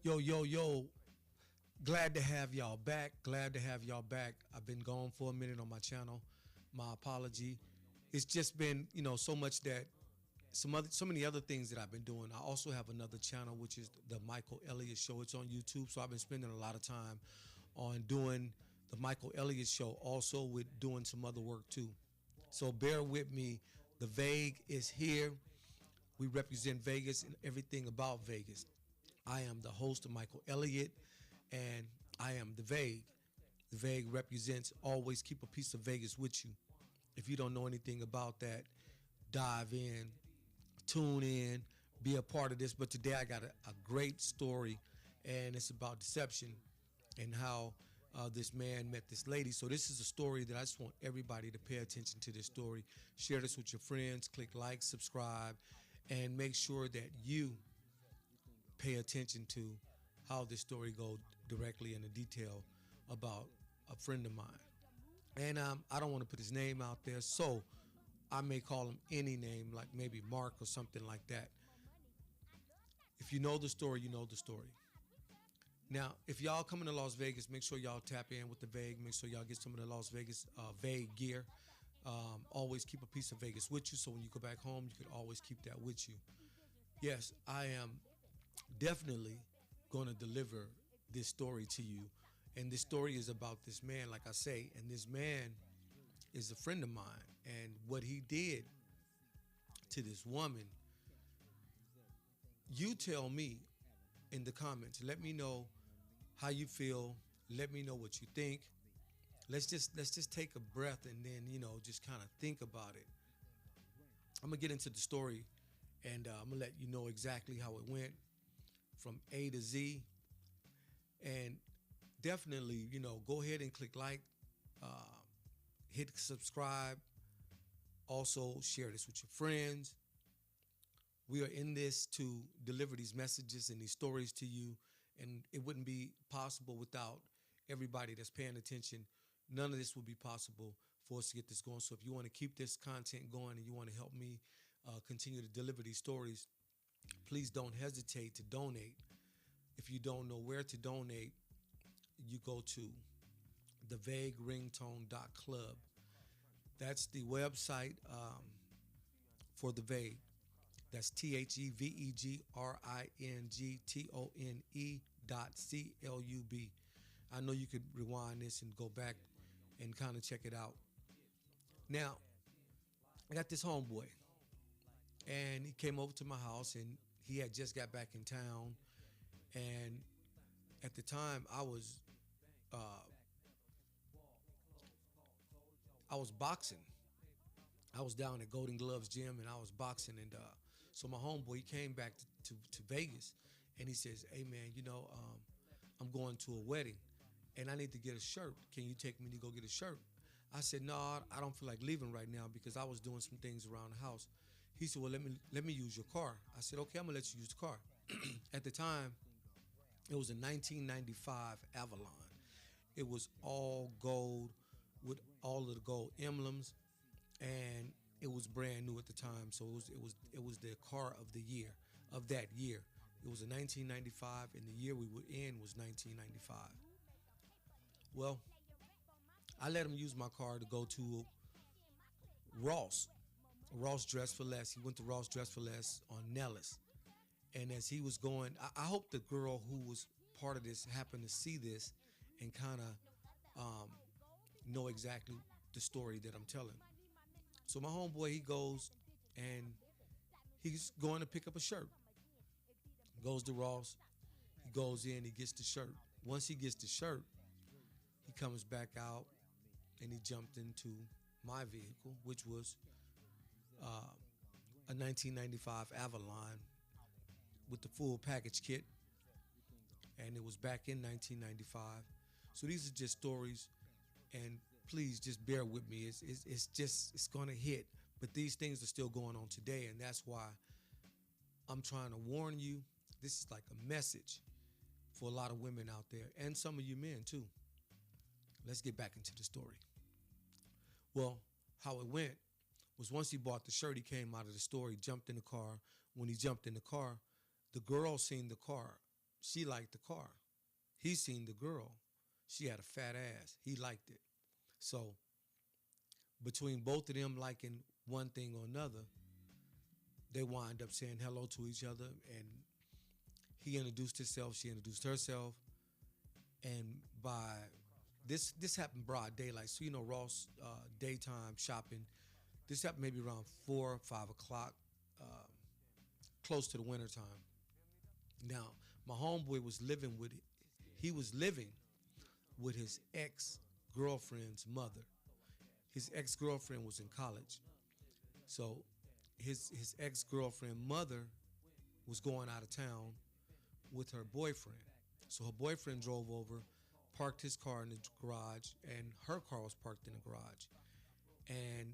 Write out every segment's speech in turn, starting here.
Yo, yo, yo. Glad to have y'all back. Glad to have y'all back. I've been gone for a minute on my channel. My apology. It's just been, so much that so many other things that I've been doing. I also have another channel which is the Michael Elliott Show. It's on YouTube. So I've been spending a lot of time on doing the Michael Elliott Show, also with doing some other work too. So bear with me. The Vague is here. We represent Vegas and everything about Vegas. I am the host of Michael Elliott, and I am the Vague. The Vague represents always keep a piece of Vegas with you. If you don't know anything about that, dive in, tune in, be a part of this. But today I got a great story, and it's about deception and how this man met this lady. So this is a story that I just want everybody to pay attention to this story. Share this with your friends, click like, subscribe, and make sure that you pay attention to how this story goes directly in the detail about a friend of mine. And I don't want to put his name out there, so I may call him any name, like maybe Mark or something like that. If you know the story, you know the story. Now, if y'all coming to Las Vegas, make sure y'all tap in with the Vague. Make sure y'all get some of the Las Vegas Vague gear. Always keep a piece of Vegas with you, so when you go back home, you can always keep that with you. Yes, I am definitely going to deliver this story to you. And this story is about this man, like I say, and this man is a friend of mine. And what he did to this woman, you tell me in the comments. Let me know how you feel. Let me know what you think. Let's just take a breath and then, just kind of think about it. I'm going to get into the story, and I'm going to let you know exactly how it went from A to Z. And definitely, go ahead and click like, hit subscribe. Also, share this with your friends. We are in this to deliver these messages and these stories to you, and it wouldn't be possible without everybody that's paying attention. None of this would be possible for us to get this going. So if you want to keep this content going and you want to help me continue to deliver these stories, please don't hesitate to donate. If you don't know where to donate, you go to thevagueringtone.club. That's the website for the Vague. That's TheVegringtone.club. I know you could rewind this and go back and kind of check it out. Now, I got this homeboy, and he came over to my house, and he had just got back in town. And at the time, I was boxing. I was down at Golden Gloves Gym, and I was boxing. And so my homeboy, he came back to Vegas, and he says, "Hey man, I'm going to a wedding, and I need to get a shirt. Can you take me to go get a shirt?" I said, "No, I don't feel like leaving right now because I was doing some things around the house." He said, "Well, let me use your car." I said, "Okay, I'm gonna let you use the car." At the time, it was a 1995 Avalon. It was all gold with all of the gold emblems, and it was brand new at the time. So it was the car of the year of that year. It was a 1995, and the year we were in was 1995. Well, I let him use my car to go to Ross Dress for Less. He went to Ross Dress for Less on Nellis. And as he was going, I hope the girl who was part of this happened to see this and kind of know exactly the story that I'm telling. So my homeboy, he goes and he's going to pick up a shirt. Goes to Ross. He goes in, he gets the shirt. Once he gets the shirt, he comes back out and he jumped into my vehicle, which was a 1995 Avalon with the full package kit, and it was back in 1995. So these are just stories, and please just bear with me. It's gonna hit, but these things are still going on today, and that's why I'm trying to warn you. This is like a message for a lot of women out there, and some of you men too. Let's get back into the story. Well, how it went was once he bought the shirt, he came out of the store, he jumped in the car. When he jumped in the car, the girl seen the car. She liked the car. He seen the girl. She had a fat ass. He liked it. So between both of them liking one thing or another, they wind up saying hello to each other. And he introduced himself. She introduced herself. And by this happened broad daylight. So Ross, daytime shopping. This happened maybe around 4 or 5 o'clock, uh, close to the winter time. Now my homeboy was living with he was living with his ex girlfriend's mother. His ex girlfriend was in college, so his ex girlfriend mother was going out of town with her boyfriend. So her boyfriend drove over, parked his car in the garage, and her car was parked in the garage. And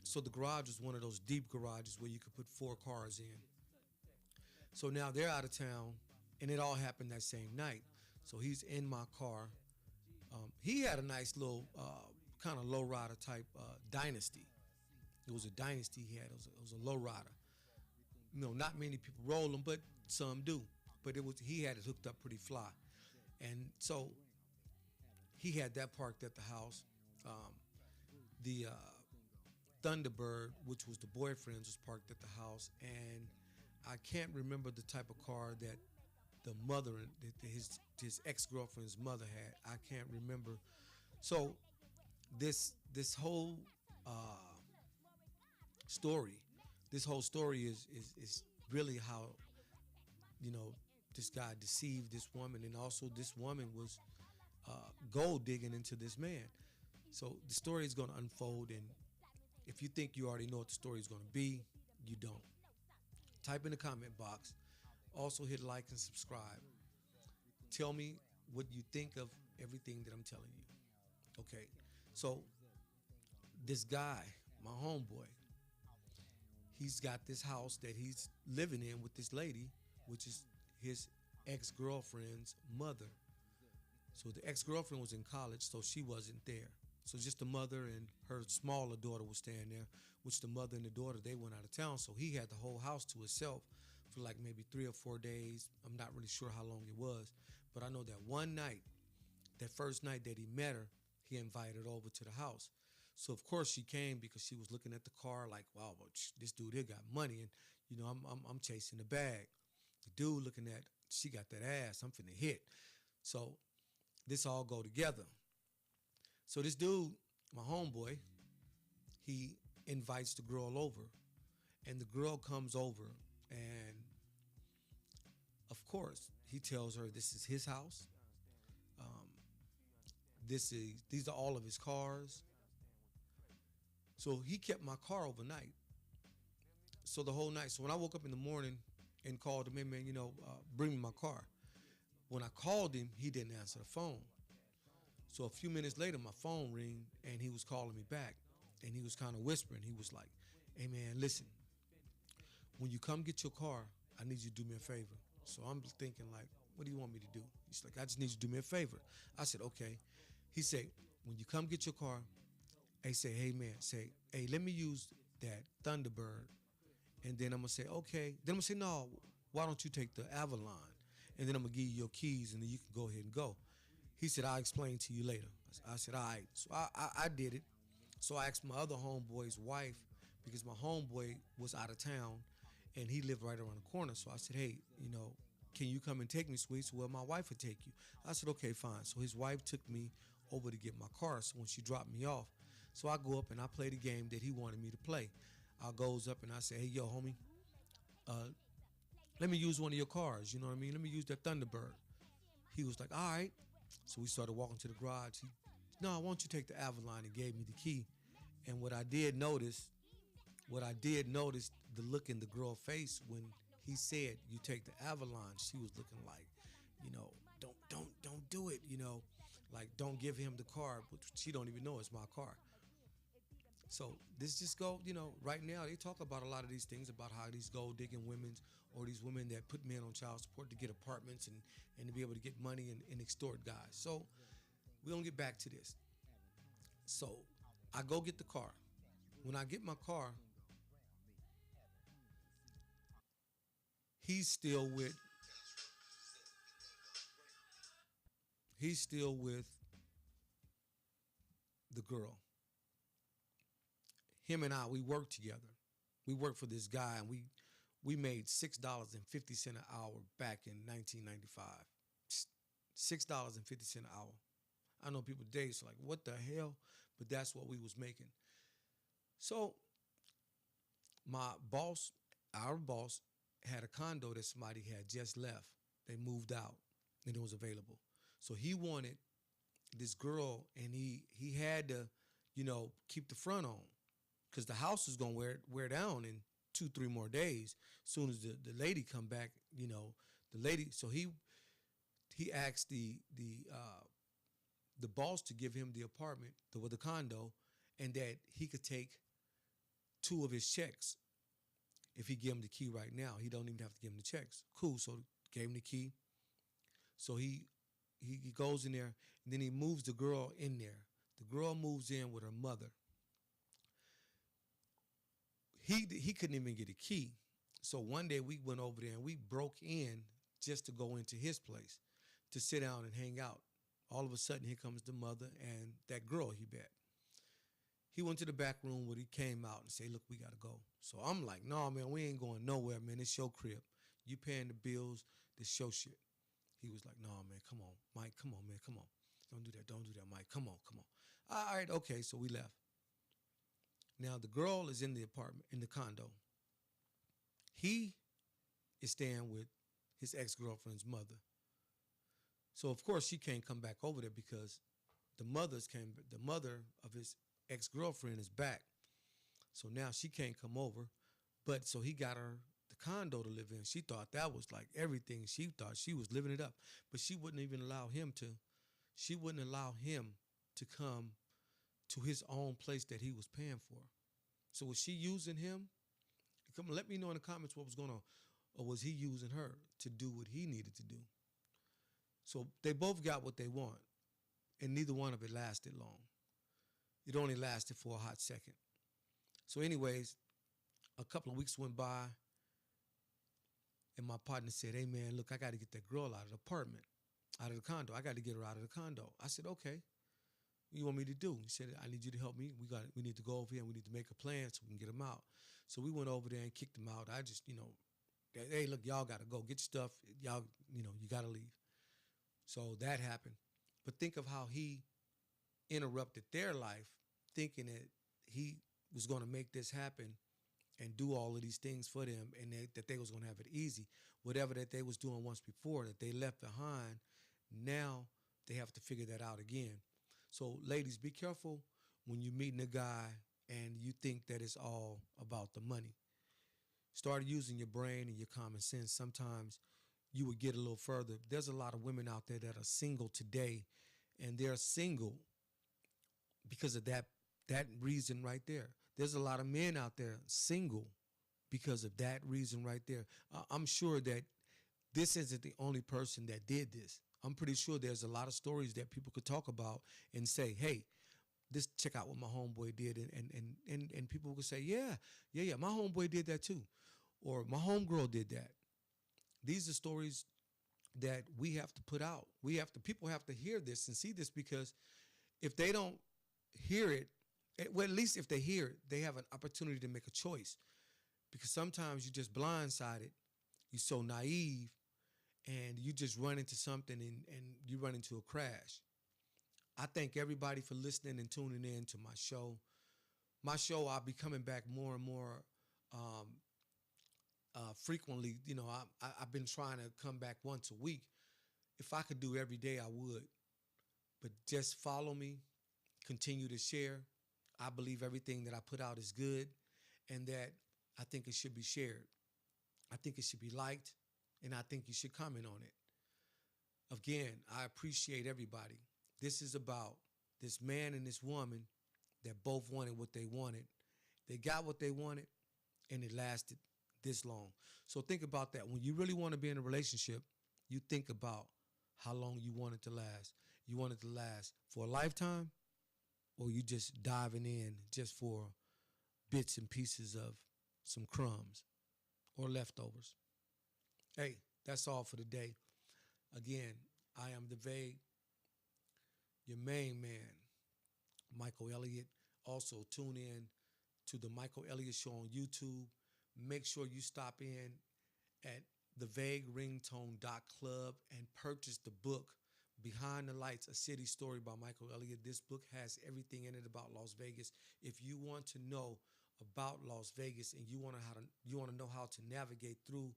so the garage was one of those deep garages where you could put 4 cars in. So now they're out of town, and it all happened that same night. So he's in my car. He had a nice little kind of low rider type Dynasty. It was a Dynasty he had. It was a low rider. Not many people roll them, but some do. But he had it hooked up pretty fly, and so he had that parked at the house. The Thunderbird, which was the boyfriend's, was parked at the house, and I can't remember the type of car that the mother, his ex girlfriend's mother had. I can't remember. So this whole story, this whole story is really how you know this guy deceived this woman, and also this woman was gold digging into this man. So the story is going to unfold, and if you think you already know what the story is going to be, you don't. Type in the comment box. Also hit like and subscribe. Tell me what you think of everything that I'm telling you. Okay. So this guy, my homeboy, he's got this house that he's living in with this lady, which is his ex-girlfriend's mother. So the ex-girlfriend was in college, so she wasn't there. So just the mother and her smaller daughter was staying there, which the mother and the daughter, they went out of town. So he had the whole house to himself for like maybe 3 or 4 days. I'm not really sure how long it was. But I know that one night, that first night that he met her, he invited her over to the house. So of course she came because she was looking at the car like, wow, well, this dude here got money, and I'm chasing the bag. The dude looking at, she got that ass, I'm finna hit. So this all go together. So this dude, my homeboy, he invites the girl over, and the girl comes over, and of course he tells her this is his house. Um, these are all of his cars. So he kept my car overnight. So the whole night. So when I woke up in the morning and called him, hey man, bring me my car. When I called him, he didn't answer the phone. So a few minutes later, my phone rang, and he was calling me back, and he was kind of whispering. He was like, hey man, listen, when you come get your car, I need you to do me a favor. So I'm thinking like, what do you want me to do? He's like, I just need you to do me a favor. I said, okay. He said, when you come get your car, he say, hey man, say, hey, let me use that Thunderbird. And then I'm gonna say, okay. Then I'm gonna say, no, why don't you take the Avalon? And then I'm gonna give you your keys, and then you can go ahead and go. He said, I'll explain to you later. I said, all right. So I did it. So I asked my other homeboy's wife, because my homeboy was out of town and he lived right around the corner. So I said, hey, can you come and take me, sweet? So, well, my wife would take you. I said, okay, fine. So his wife took me over to get my car. So when she dropped me off, so I go up and I play the game that he wanted me to play. I goes up and I say, hey, yo, homie, let me use one of your cars. You know what I mean? Let me use that Thunderbird. He was like, all right. So we started walking to the garage. No, I want you to take the Avalon, and gave me the key. And what I did notice, the look in the girl's face when he said, you take the Avalon, she was looking like, don't do it, like don't give him the car, but she don't even know it's my car. So this just go, right now they talk about a lot of these things about how these gold digging women, or these women that put men on child support to get apartments and to be able to get money and extort guys. So we're going to get back to this. So I go get the car. When I get my car, he's still with he's still with the girl. Him and I, we worked together. We worked for this guy, and we made $6.50 an hour back in 1995. $6.50 an hour. I know people today it's like, what the hell? But that's what we was making. So my boss, our boss, had a condo that somebody had just left. They moved out and it was available. So he wanted this girl, and he had to, keep the front on because the house was gonna wear down in 2-3 more days. As soon as the lady come back, the lady. So he asked the boss to give him the apartment, the condo, and that he could take two of his checks if he give him the key right now. He don't even have to give him the checks. Cool. So gave him the key. So he goes in there, and then he moves the girl in there. The girl moves in with her mother. He couldn't even get a key. So one day we went over there and we broke in just to go into his place to sit down and hang out. All of a sudden, here comes the mother and that girl he bet. He went to the back room where he came out and said, look, we got to go. So I'm like, no, man, we ain't going nowhere, man. It's your crib. You paying the bills. This your shit. He was like, no, man, come on. Mike, come on, man, come on. Don't do that. Don't do that, Mike. Come on, come on. All right, okay, so we left. Now, the girl is in the apartment, in the condo. He is staying with his ex-girlfriend's mother. So, of course, she can't come back over there because the mother of his ex-girlfriend is back. So now she can't come over. But so he got her the condo to live in. She thought that was like everything. She thought she was living it up. But she wouldn't allow him to come to his own place that he was paying for. So was she using him? Come on, let me know in the comments what was going on. Or was he using her to do what he needed to do? So they both got what they want, and neither one of it lasted long. It only lasted for a hot second. So anyways, a couple of weeks went by, and my partner said, hey, man, look, I got to get that girl out of the apartment, out of the condo. I got to get her out of the condo. I said, okay. What you want me to do? He said, I need you to help me. We need to go over here, and we need to make a plan so we can get him out. So we went over there and kicked him out. I just, hey, look, y'all got to go. Get your stuff. Y'all, you got to leave. So that happened. But think of how he interrupted their life thinking that he was going to make this happen and do all of these things for them, and that they was going to have it easy. Whatever that they was doing once before that they left behind, now they have to figure that out again. So ladies, be careful when you're meeting a guy and you think that it's all about the money. Start using your brain and your common sense. Sometimes you would get a little further. There's a lot of women out there that are single today, and they're single because of that reason right there. There's a lot of men out there single because of that reason right there. I'm sure that this isn't the only person that did this. I'm pretty sure there's a lot of stories that people could talk about and say, hey, this, check out what my homeboy did. And people could say, yeah, my homeboy did that too. Or my homegirl did that. These are stories that we have to put out. People have to hear this and see this, because if they don't hear it, well, at least if they hear it, they have an opportunity to make a choice. Because sometimes you're just blindsided. You're so naive, and you just run into something and you run into a crash. I thank everybody for listening and tuning in to my show. My show, I'll be coming back more and more frequently. I've been trying to come back once a week. If I could do every day, I would. But just follow me, continue to share. I believe everything that I put out is good, and that I think it should be shared. I think it should be liked, and I think you should comment on it. Again, I appreciate everybody. This is about this man and this woman that both wanted what they wanted. They got what they wanted, and it lasted this long. So think about that. When you really want to be in a relationship, you think about how long you want it to last. You want it to last for a lifetime, or you just diving in just for bits and pieces of some crumbs or leftovers. Hey, that's all for today. Again, I am DeVay. your main man, Michael Elliott. Also, tune in to the Michael Elliott Show on YouTube. Make sure you stop in at thevagueringtone.club and purchase the book Behind the Lights, A City Story by Michael Elliott. This book has everything in it about Las Vegas. If you want to know about Las Vegas and you want to know how to navigate through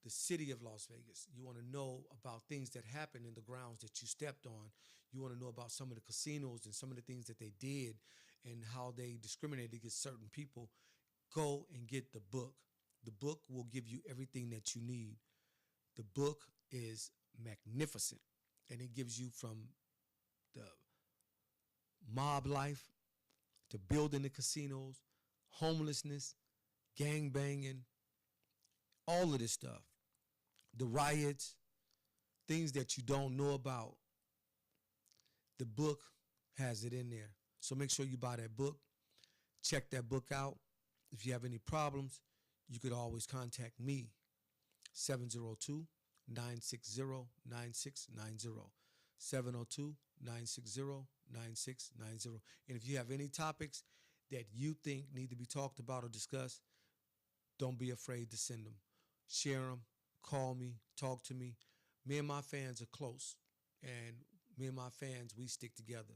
the city of Las Vegas, you want to know about things that happened in the grounds that you stepped on, you want to know about some of the casinos and some of the things that they did and how they discriminated against certain people, go and get the book. The book will give you everything that you need. The book is magnificent, and it gives you from the mob life to building the casinos, homelessness, gang banging, all of this stuff, the riots, things that you don't know about. The book has it in there. So make sure you buy that book. Check that book out. If you have any problems, you could always contact me, 702 960 9690. 702 960 9690. And if you have any topics that you think need to be talked about or discussed, don't be afraid to send them. Share them, call me, talk to me. Me and my fans are close. And me and my fans, we stick together.